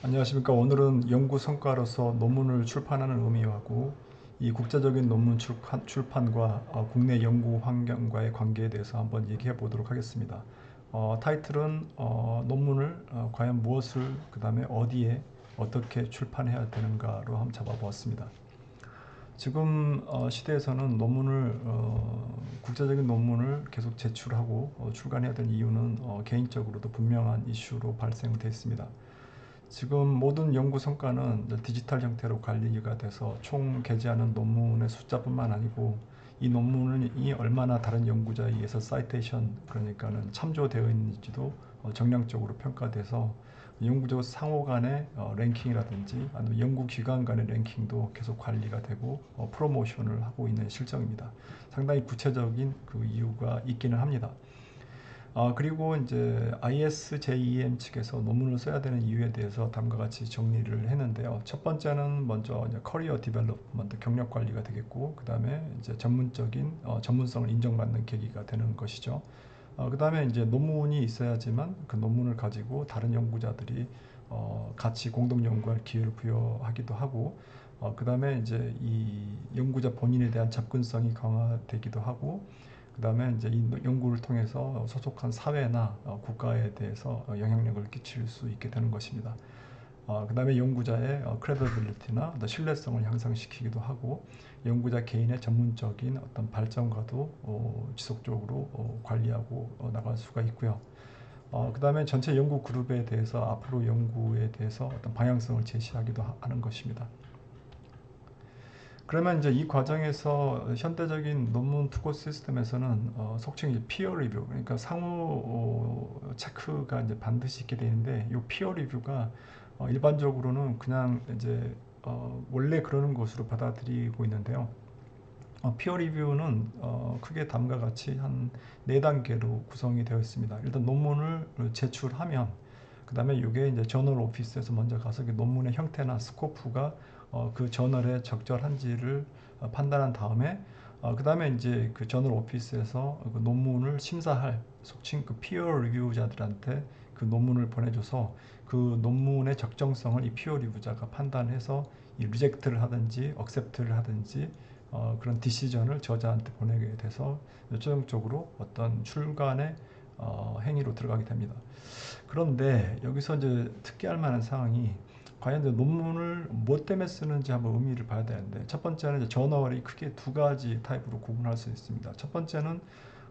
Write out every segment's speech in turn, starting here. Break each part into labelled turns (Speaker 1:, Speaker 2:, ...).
Speaker 1: 안녕하십니까. 오늘은 연구 성과로서 논문을 출판하는 의미하고 이 국제적인 논문 출판과 국내 연구 환경과의 관계에 대해서 한번 얘기해 보도록 하겠습니다. 타이틀은 논문을 과연 무엇을 그 다음에 어디에 어떻게 출판해야 되는가로 한번 잡아보았습니다. 지금 시대에서는 국제적인 논문을 계속 제출하고 출간해야 되는 이유는 개인적으로도 분명한 이슈로 발생되어 있습니다. 지금 모든 연구 성과는 디지털 형태로 관리가 돼서 총 게재하는 논문의 숫자뿐만 아니고 이 논문이 얼마나 다른 연구자에 의해서 사이테이션 그러니까는 참조되어 있는지도 정량적으로 평가돼서 연구적 상호 간의 랭킹이라든지 아니면 연구 기관 간의 랭킹도 계속 관리가 되고 프로모션을 하고 있는 실정입니다. 상당히 구체적인 그 이유가 있기는 합니다. 그리고 이제 ISJEM 측에서 논문을 써야 되는 이유에 대해서 다음과 같이 정리를 했는데요. 첫 번째는 먼저 이제 커리어 디벨롭먼트 경력 관리가 되겠고, 그 다음에 이제 전문적인 전문성을 인정받는 계기가 되는 것이죠. 그 다음에 이제 논문이 있어야지만 그 논문을 가지고 다른 연구자들이 같이 공동 연구할 기회를 부여하기도 하고, 그 다음에 이제 이 연구자 본인에 대한 접근성이 강화되기도 하고, 그 다음에 이제 이 연구를 통해서 소속한 사회나 국가에 대해서 영향력을 끼칠 수 있게 되는 것입니다. 그 다음에 연구자의 크레디빌리티나 신뢰성을 향상시키기도 하고 연구자 개인의 전문적인 어떤 발전과도 지속적으로 관리하고 나갈 수가 있고요. 그 다음에 전체 연구 그룹에 대해서 앞으로 연구에 대해서 어떤 방향성을 제시하기도 하는 것입니다. 그러면 이제 이 과정에서 현대적인 논문 투고 시스템에서는 속칭 이제 피어 리뷰, 그러니까 상호 체크가 이제 반드시 있게 되는데, 이 피어 리뷰가 일반적으로는 그냥 이제 원래 그러는 것으로 받아들이고 있는데요. 피어 리뷰는 크게 다음과 같이 한 4단계로 구성이 되어 있습니다. 일단 논문을 제출하면 그 다음에 이게 이제 저널 오피스에서 먼저 가서 그 논문의 형태나 스코프가 그 저널에 적절한지를 판단한 다음에 그 다음에 이제 그 저널 오피스에서 그 논문을 심사할 속칭 그 피어 리뷰자들한테 그 논문을 보내줘서 그 논문의 적정성을 이 피어 리뷰자가 판단해서 이 리젝트를 하든지 억셉트를 하든지 그런 디시전을 저자한테 보내게 돼서 최종적으로 어떤 출간의 행위로 들어가게 됩니다. 그런데 여기서 이제 특기할 만한 상황이 과연 이제 논문을 뭐 때문에 쓰는지 한번 의미를 봐야 되는데, 첫 번째는 이제 저널이 크게 두 가지 타입으로 구분할 수 있습니다. 첫 번째는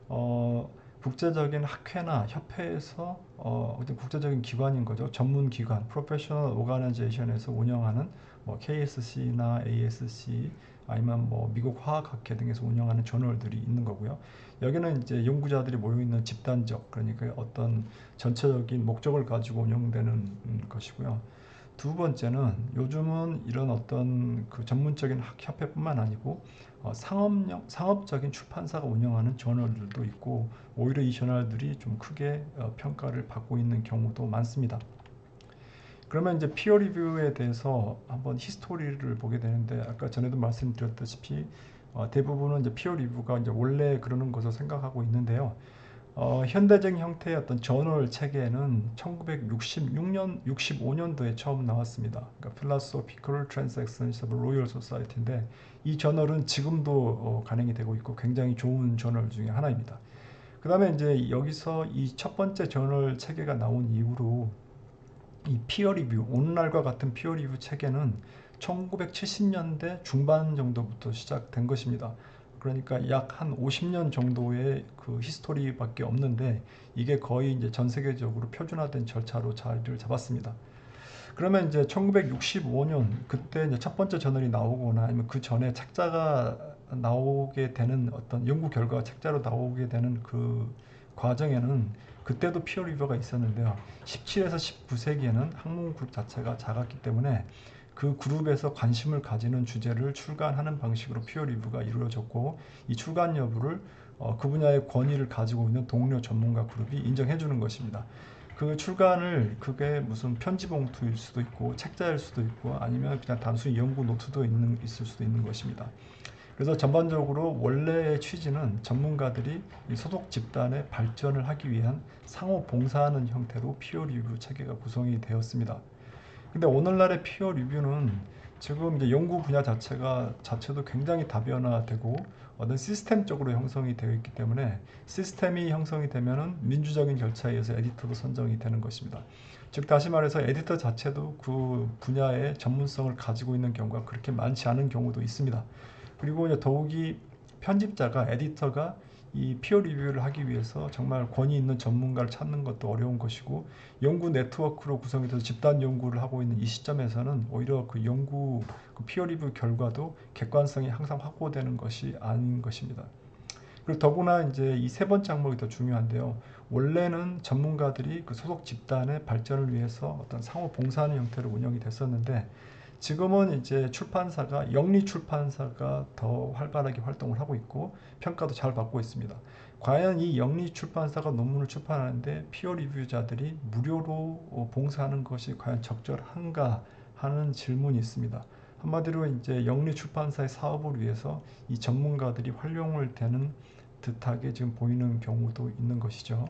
Speaker 1: 어, 국제적인 학회나 협회에서 어떤 국제적인 기관인 거죠. 전문 기관, 프로페셔널 오가나이제이션에서 운영하는 뭐 KSC나 ASC 아니면 뭐 미국 화학학회 등에서 운영하는 저널들이 있는 거고요. 여기는 이제 연구자들이 모여 있는 집단적, 그러니까 어떤 전체적인 목적을 가지고 운영되는 것이고요. 두 번째는 요즘은 이런 어떤 그 전문적인 협회뿐만 아니고 상업적인 출판사가 운영하는 저널들도 있고, 오히려 이 저널들이 좀 크게 평가를 받고 있는 경우도 많습니다. 그러면 이제 피어 리뷰에 대해서 한번 히스토리를 보게 되는데, 아까 전에도 말씀드렸다시피 대부분은 이제 피어 리뷰가 이제 원래 그러는 것으로 생각하고 있는데요. 현대적 형태의 어떤 저널 체계는 1966년, 65년도에 처음 나왔습니다. 그러니까 Philosophical Transactions of Royal Society인데, 이 저널은 지금도 간행이 되고 있고 굉장히 좋은 저널 중에 하나입니다. 그 다음에 이제 여기서 이 첫 번째 저널 체계가 나온 이후로 이 피어 리뷰, 오늘날과 같은 피어 리뷰 체계는 1970년대 중반 정도부터 시작된 것입니다. 그러니까 약 한 50년 정도의 그 히스토리밖에 없는데, 이게 거의 이제 전 세계적으로 표준화된 절차로 자리를 잡았습니다. 그러면 이제 1965년 그때 이제 첫 번째 저널이 나오거나 아니면 그 전에 책자가 나오게 되는 어떤 연구 결과가 책자로 나오게 되는 그 과정에는 그때도 피어 리뷰가 있었는데요. 17에서 19세기에는 학문 그룹 자체가 작았기 때문에 그 그룹에서 관심을 가지는 주제를 출간하는 방식으로 피어 리뷰가 이루어졌고, 이 출간 여부를 그 분야의 권위를 가지고 있는 동료 전문가 그룹이 인정해 주는 것입니다. 그 출간을 그게 무슨 편지 봉투일 수도 있고 책자일 수도 있고 아니면 그냥 단순히 연구 노트도 있을 수도 있는 것입니다. 그래서 전반적으로 원래의 취지는 전문가들이 이 소속 집단의 발전을 하기 위한 상호 봉사하는 형태로 피어 리뷰 체계가 구성이 되었습니다. 근데 오늘날의 피어 리뷰는 지금 이제 연구 분야 자체도 굉장히 다변화되고 어떤 시스템적으로 형성이 되어 있기 때문에 시스템이 형성이 되면은 민주적인 절차에 의해서 에디터도 선정이 되는 것입니다. 즉 다시 말해서 에디터 자체도 그 분야의 전문성을 가지고 있는 경우가 그렇게 많지 않은 경우도 있습니다. 그리고 이제 더욱이 편집자가 에디터가 이 피어 리뷰를 하기 위해서 정말 권위 있는 전문가를 찾는 것도 어려운 것이고 연구 네트워크로 구성이 돼서 집단 연구를 하고 있는 이 시점에서는 오히려 그 연구 그 피어 리뷰 결과도 객관성이 항상 확보되는 것이 아닌 것입니다. 그리고 더구나 이제 이 세 번째 항목이 더 중요한데요. 원래는 전문가들이 그 소속 집단의 발전을 위해서 어떤 상호 봉사하는 형태로 운영이 됐었는데 지금은 이제 출판사가 영리 출판사가 더 활발하게 활동을 하고 있고 평가도 잘 받고 있습니다. 과연 이 영리 출판사가 논문을 출판하는데 피어 리뷰자들이 무료로 봉사하는 것이 과연 적절한가 하는 질문이 있습니다. 한마디로 이제 영리 출판사의 사업을 위해서 이 전문가들이 활용을 되는 듯하게 지금 보이는 경우도 있는 것이죠.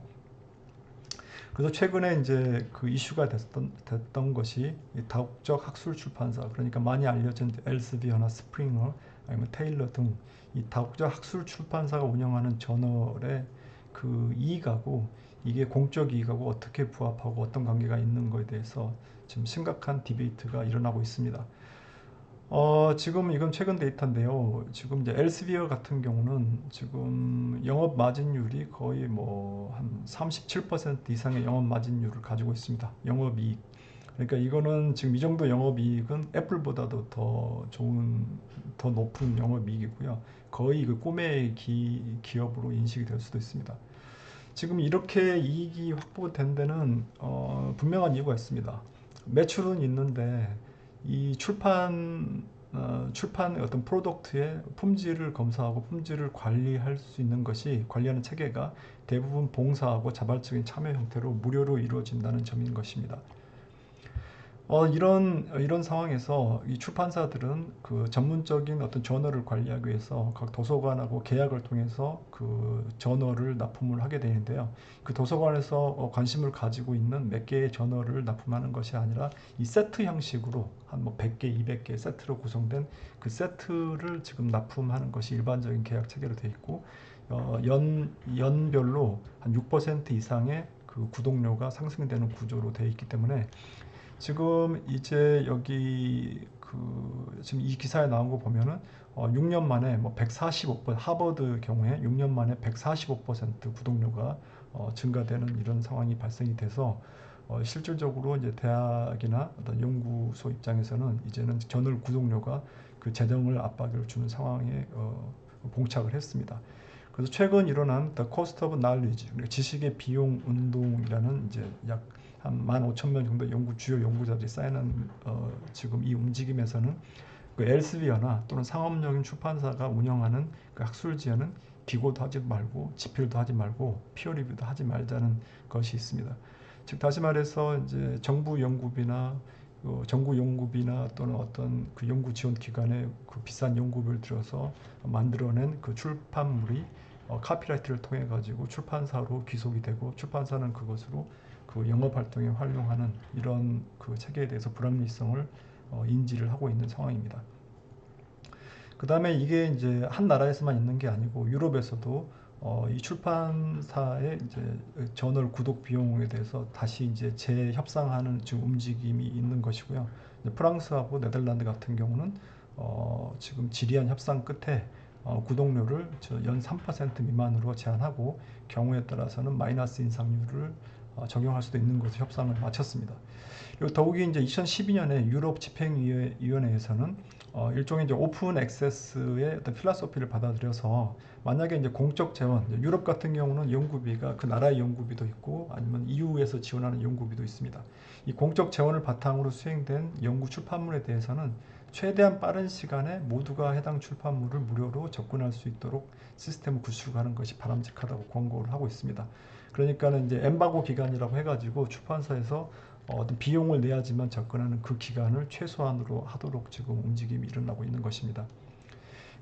Speaker 1: 그래서 최근에 이제 그 이슈가 됐던 것이 다국적 학술 출판사, 그러니까 많이 알려진 엘스비어나 스프링어 아니면 테일러 등 이 다국적 학술 출판사가 운영하는 저널의 그 이익하고 이게 공적 이익하고 어떻게 부합하고 어떤 관계가 있는 것에 대해서 지금 심각한 디베이트가 일어나고 있습니다. 지금 이건 최근 데이터인데요. 지금 이제 엘스비어 같은 경우는 지금 영업 마진율이 거의 뭐 한 37% 이상의 영업 마진율을 가지고 있습니다. 영업이익. 그러니까 이거는 지금 이 정도 영업이익은 애플보다도 더 좋은, 더 높은 영업이익이고요. 거의 그 꿈의 기업으로 인식이 될 수도 있습니다. 지금 이렇게 이익이 확보된 데는 분명한 이유가 있습니다. 매출은 있는데 이 출판의 어떤 프로덕트의 품질을 검사하고 품질을 관리할 수 있는 것이 관리하는 체계가 대부분 봉사하고 자발적인 참여 형태로 무료로 이루어진다는 점인 것입니다. 이런 상황에서 이 출판사들은 그 전문적인 어떤 저널을 관리하기 위해서 각 도서관하고 계약을 통해서 그 저널을 납품을 하게 되는데요. 그 도서관에서 관심을 가지고 있는 몇 개의 저널을 납품하는 것이 아니라 이 세트 형식으로 한 뭐 100개, 200개 세트로 구성된 그 세트를 지금 납품하는 것이 일반적인 계약 체계로 되어 있고 연별로 한 6% 이상의 그 구독료가 상승되는 구조로 되어 있기 때문에 지금 이제 여기 그 지금 이 기사에 나온 거 보면은 6년 만에 뭐 145% 하버드 경우에 6년 만에 145% 구독료가 증가되는 이런 상황이 발생이 돼서 실질적으로 이제 대학이나 어떤 연구소 입장에서는 이제는 저널 구독료가 그 재정을 압박을 주는 상황에 봉착을 했습니다. 그래서 최근 일어난 The Cost of Knowledge, 그러니까 지식의 비용 운동이라는 이제 약 한 15,000명 정도 주요 연구자들이 쌓이는 지금 이 움직임에서는 그 엘스비어나 또는 상업적인 출판사가 운영하는 그 학술지에는 기고도 하지 말고 집필도 하지 말고 피어 리뷰도 하지 말자는 것이 있습니다. 즉 다시 말해서 이제 정부 연구비나 정부 연구비나 또는 어떤 그 연구 지원 기관의 그 비싼 연구비를 들여서 만들어낸 그 출판물이 카피라이트를 통해 가지고 출판사로 귀속이 되고 출판사는 그것으로 그 영업 활동에 활용하는 이런 그 체계에 대해서 불합리성을 인지를 하고 있는 상황입니다. 그 다음에 이게 이제 한 나라에서만 있는 게 아니고 유럽에서도 이 출판사의 이제 저널 구독 비용에 대해서 다시 이제 재협상하는 지금 움직임이 있는 것이고요. 프랑스하고 네덜란드 같은 경우는 지금 지리한 협상 끝에 구독료를 연 3% 미만으로 제한하고 경우에 따라서는 마이너스 인상률을 적용할 수도 있는 것으로 협상을 마쳤습니다. 그리고 더욱이 이제 2012년에 유럽 집행위원회에서는 일종의 이제 오픈 액세스의 어떤 필라소피를 받아들여서 만약에 이제 공적 재원, 유럽 같은 경우는 연구비가 그 나라의 연구비도 있고 아니면 EU에서 지원하는 연구비도 있습니다. 이 공적 재원을 바탕으로 수행된 연구 출판물에 대해서는 최대한 빠른 시간에 모두가 해당 출판물을 무료로 접근할 수 있도록 시스템을 구축하는 것이 바람직하다고 권고를 하고 있습니다. 그러니까는 이제 엠바고 기간이라고 해가지고 출판사에서 어떤 비용을 내야지만 접근하는 그 기간을 최소한으로 하도록 지금 움직임이 일어나고 있는 것입니다.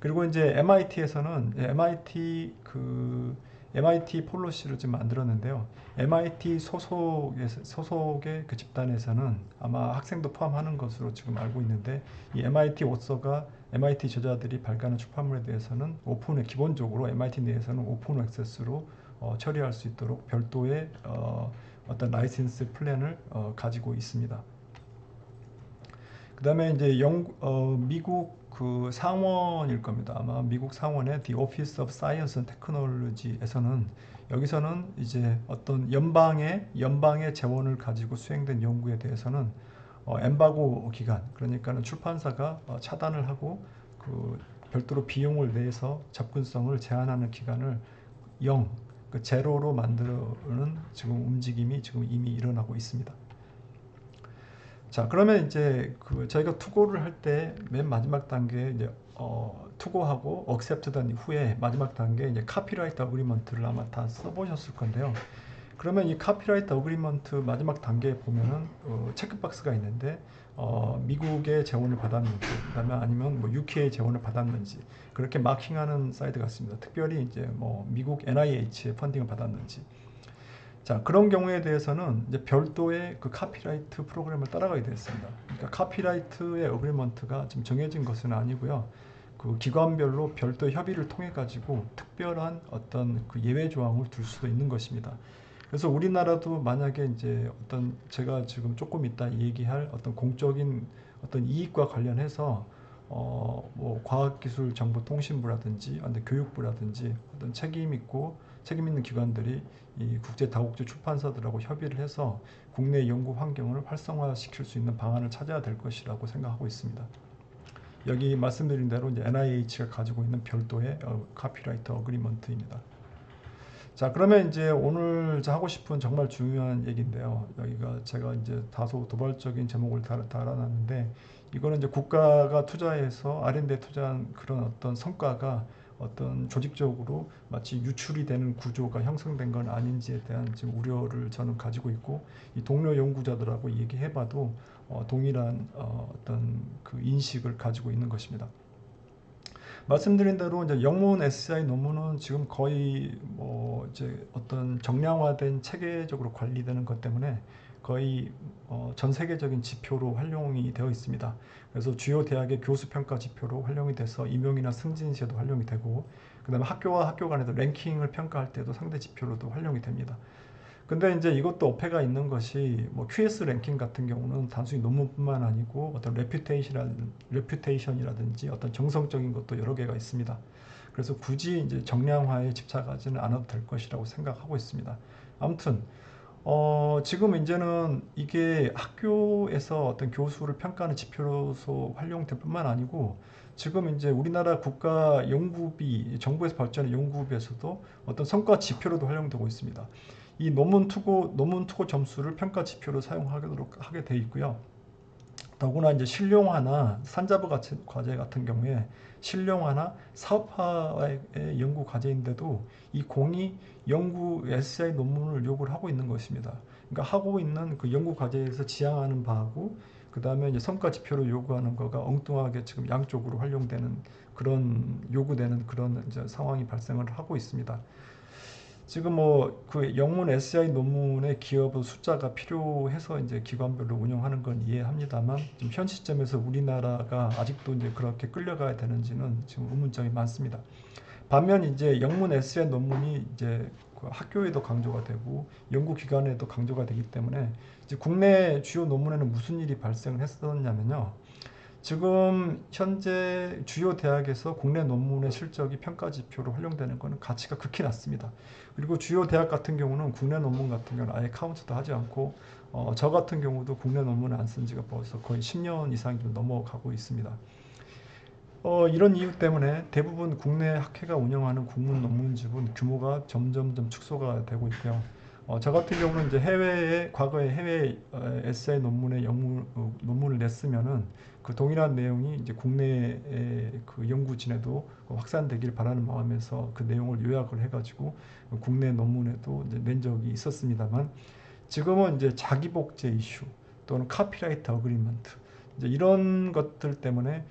Speaker 1: 그리고 이제 MIT에서는 MIT 그 MIT 폴로시를 지금 만들었는데요. MIT 소속의 그 집단에서는 아마 학생도 포함하는 것으로 지금 알고 있는데, 이 MIT 오서가 MIT 저자들이 발간한 출판물에 대해서는 기본적으로 MIT 내에서는 오픈 액세스로 처리할 수 있도록 별도의 어떤 라이센스 플랜을 가지고 있습니다. 그 다음에 이제 미국 그 상원일 겁니다. 아마 미국 상원의 The Office of Science and Technology에서는, 여기서는 이제 어떤 연방의 재원을 가지고 수행된 연구에 대해서는 엠바고 기간, 그러니까는 출판사가 차단을 하고 그 별도로 비용을 내서 접근성을 제한하는 기간을 0, 그 제로로 만드는 지금 움직임이 지금 이미 일어나고 있습니다. 자, 그러면 이제 그 저희가 투고를 할 때 맨 마지막 단계 이제 투고하고 accept된 후에 마지막 단계 이제 카피라이트 어그리먼트를 아마 다 써보셨을 건데요. 그러면 이 카피라이트 어그리먼트 마지막 단계에 보면은 체크박스가 있는데 미국의 재원을 받았는지, 그다음에 아니면 뭐 UK의 재원을 받았는지 그렇게 마킹하는 사이트가 있습니다. 특별히 이제 뭐 미국 NIH의 펀딩을 받았는지. 자, 그런 경우에 대해서는 이제 별도의 그 카피라이트 프로그램을 따라가게 되었습니다. 그러니까 카피라이트의 어그리먼트가 지금 정해진 것은 아니고요. 그 기관별로 별도 협의를 통해 가지고 특별한 어떤 그 예외 조항을 둘 수도 있는 것입니다. 그래서 우리나라도 만약에 이제 어떤 제가 지금 조금 이따 얘기할 어떤 공적인 어떤 이익과 관련해서 뭐 과학기술정보통신부라든지 교육부라든지 어떤 책임 있는 기관들이 이 국제 다국제 출판사들하고 협의를 해서 국내 연구 환경을 활성화시킬 수 있는 방안을 찾아야 될 것이라고 생각하고 있습니다. 여기 말씀드린 대로 이제 NIH가 가지고 있는 별도의 카피라이트 어그리먼트입니다. 자, 그러면 이제 오늘 하고 싶은 정말 중요한 얘기인데요. 여기가 제가 이제 다소 도발적인 제목을 달아놨는데, 이거는 이제 국가가 투자해서 R&D에 투자한 그런 어떤 성과가 어떤 조직적으로 마치 유출이 되는 구조가 형성된 건 아닌지에 대한 지금 우려를 저는 가지고 있고, 이 동료 연구자들하고 얘기해봐도 동일한 어떤 그 인식을 가지고 있는 것입니다. 말씀드린 대로 이제 영문 SCI 논문은 지금 거의 뭐 이제 어떤 정량화된 체계적으로 관리되는 것 때문에 거의 전 세계적인 지표로 활용이 되어 있습니다. 그래서 주요 대학의 교수 평가 지표로 활용이 돼서 임용이나 승진 시에도 활용이 되고, 그다음에 학교와 학교 간에도 랭킹을 평가할 때도 상대 지표로도 활용이 됩니다. 근데 이제 이것도 어폐가 있는 것이, 뭐 QS 랭킹 같은 경우는 단순히 논문뿐만 아니고 어떤 레퓨테이션이라든지 어떤 정성적인 것도 여러 개가 있습니다. 그래서 굳이 이제 정량화에 집착하지는 않아도 될 것이라고 생각하고 있습니다. 아무튼 지금 이제는 이게 학교에서 어떤 교수를 평가하는 지표로서 활용될 뿐만 아니고, 지금 이제 우리나라 국가 연구비, 정부에서 발전한 연구비에서도 어떤 성과 지표로도 활용되고 있습니다. 이 논문 투고 점수를 평가 지표로 사용하도록 하게 돼 있고요. 더구나 이제 실용화나 산자부 과제 같은 경우에 실용화나 사업화의 연구 과제인데도 이 공이 연구 SCI 논문을 요구를 하고 있는 것입니다. 그러니까 하고 있는 그 연구 과제에서 지향하는 바하고, 그 다음에 이제 성과 지표로 요구하는 거가 엉뚱하게 지금 양쪽으로 활용되는 그런 요구되는 그런 이제 상황이 발생을 하고 있습니다. 지금 뭐 그 영문 SCI 논문의 기업의 숫자가 필요해서 이제 기관별로 운영하는 건 이해합니다만, 지금 현 시점에서 우리나라가 아직도 이제 그렇게 끌려가야 되는지는 지금 의문점이 많습니다. 반면 이제 영문 SCI 논문이 이제 그 학교에도 강조가 되고 연구기관에도 강조가 되기 때문에, 이제 국내 주요 논문에는 무슨 일이 발생을 했었냐면요. 지금 현재 주요 대학에서 국내 논문의 실적이 평가 지표로 활용되는 것은 가치가 극히 낮습니다. 그리고 주요 대학 같은 경우는 국내 논문 같은 경우는 아예 카운트도 하지 않고, 저 같은 경우도 국내 논문을 안 쓴 지가 벌써 거의 10년 이상이 좀 넘어가고 있습니다. 이런 이유 때문에 대부분 국내 학회가 운영하는 국문 논문집은 규모가 점점점 축소가 되고 있고요. 저 같은 경우는 이제 과거에 해외 에세이 논문을 냈으면은 그 동일한 내용이 이제 국내의 그 연구진에도 확산되길 바라는 마음에서 그 내용을 요약을 해가지고 국내 논문에도 이제 낸 적이 있었습니다만, 지금은 이제 자기복제 이슈 또는 카피라이트 어그리먼트, 이제 이런 것들 때문에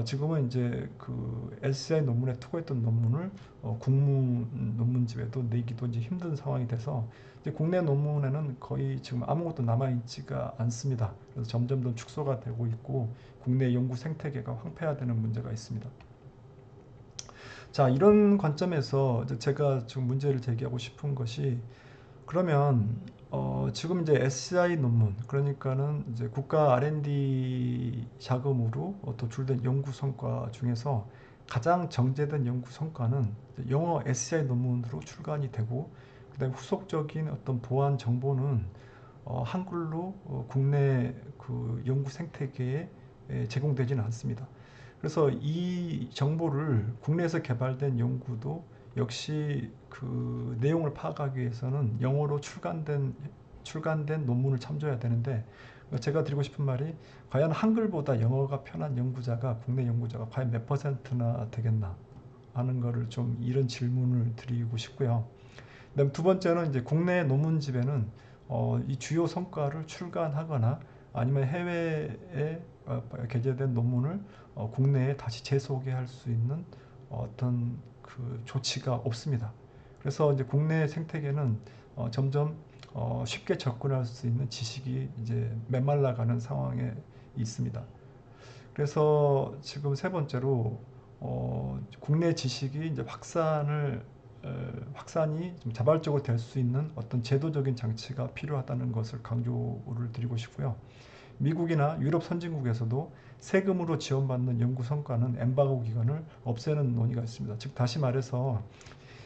Speaker 1: 지금은 이제 그 SCI 논문에 투고했던 논문을 국문 논문집에도 내기도 이제 힘든 상황이 돼서 이제 국내 논문에는 거의 지금 아무것도 남아있지가 않습니다. 그래서 점점 더 축소가 되고 있고 국내 연구 생태계가 황폐화되는 문제가 있습니다. 자, 이런 관점에서 이제 제가 지금 문제를 제기하고 싶은 것이 그러면 지금 이제 SCI 논문 그러니까는 이제 국가 R&D 자금으로 도출된 연구 성과 중에서 가장 정제된 연구 성과는 영어 SCI 논문으로 출간이 되고 그다음에 후속적인 어떤 보안 정보는 한글로 국내 그 연구 생태계에 제공되지는 않습니다. 그래서 이 정보를 국내에서 개발된 연구도 역시 그 내용을 파악하기 위해서는 영어로 출간된 논문을 참조해야 되는데 제가 드리고 싶은 말이 과연 한글보다 영어가 편한 연구자가 국내 연구자가 과연 몇 퍼센트나 되겠나 하는 거를 좀 이런 질문을 드리고 싶고요. 그다음 두 번째는 이제 국내 논문집에는 이 주요 성과를 출간하거나 아니면 해외에 게재된 논문을 국내에 다시 재소개할 수 있는 어떤 그 조치가 없습니다. 그래서 이제 국내 생태계는 점점 쉽게 접근할 수 있는 지식이 이제 메말라가는 상황에 있습니다. 그래서 지금 세 번째로 국내 지식이 이제 확산이 좀 자발적으로 될 수 있는 어떤 제도적인 장치가 필요하다는 것을 강조를 드리고 싶고요. 미국이나 유럽 선진국에서도 세금으로 지원받는 연구 성과는 엠바고 기간을 없애는 논의가 있습니다. 즉 다시 말해서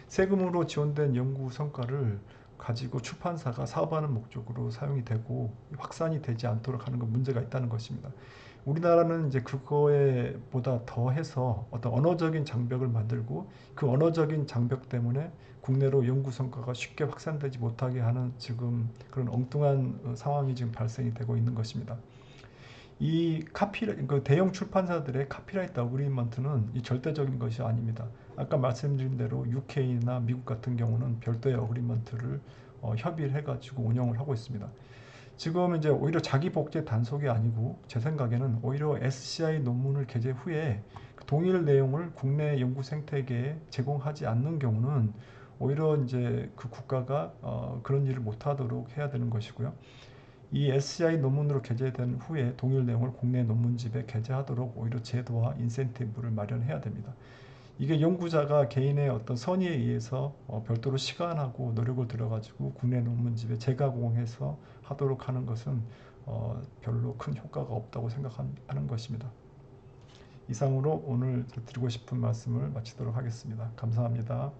Speaker 1: 세금으로 지원된 연구 성과를 가지고 출판사가 사업하는 목적으로 사용이 되고 확산이 되지 않도록 하는 건 문제가 있다는 것입니다. 우리나라는 이제 그거에 보다 더해서 어떤 언어적인 장벽을 만들고 그 언어적인 장벽 때문에 국내로 연구 성과가 쉽게 확산되지 못하게 하는 지금 그런 엉뚱한 상황이 지금 발생이 되고 있는 것입니다. 그 대형 출판사들의 카피라이트 어그리먼트는 이 절대적인 것이 아닙니다. 아까 말씀드린 대로 UK나 미국 같은 경우는 별도의 어그리먼트를 협의를 해가지고 운영을 하고 있습니다. 지금 이제 오히려 자기 복제 단속이 아니고 제 생각에는 오히려 SCI 논문을 게재 후에 그 동일 내용을 국내 연구 생태계에 제공하지 않는 경우는 오히려 이제 그 국가가 그런 일을 못하도록 해야 되는 것이고요. 이 SCI 논문으로 게재된 후에 동일 내용을 국내 논문집에 게재하도록 오히려 제도와 인센티브를 마련해야 됩니다. 이게 연구자가 개인의 어떤 선의에 의해서 별도로 시간하고 노력을 들여가지고 국내 논문집에 재가공해서 하도록 하는 것은 별로 큰 효과가 없다고 생각하는 것입니다. 이상으로 오늘 드리고 싶은 말씀을 마치도록 하겠습니다. 감사합니다.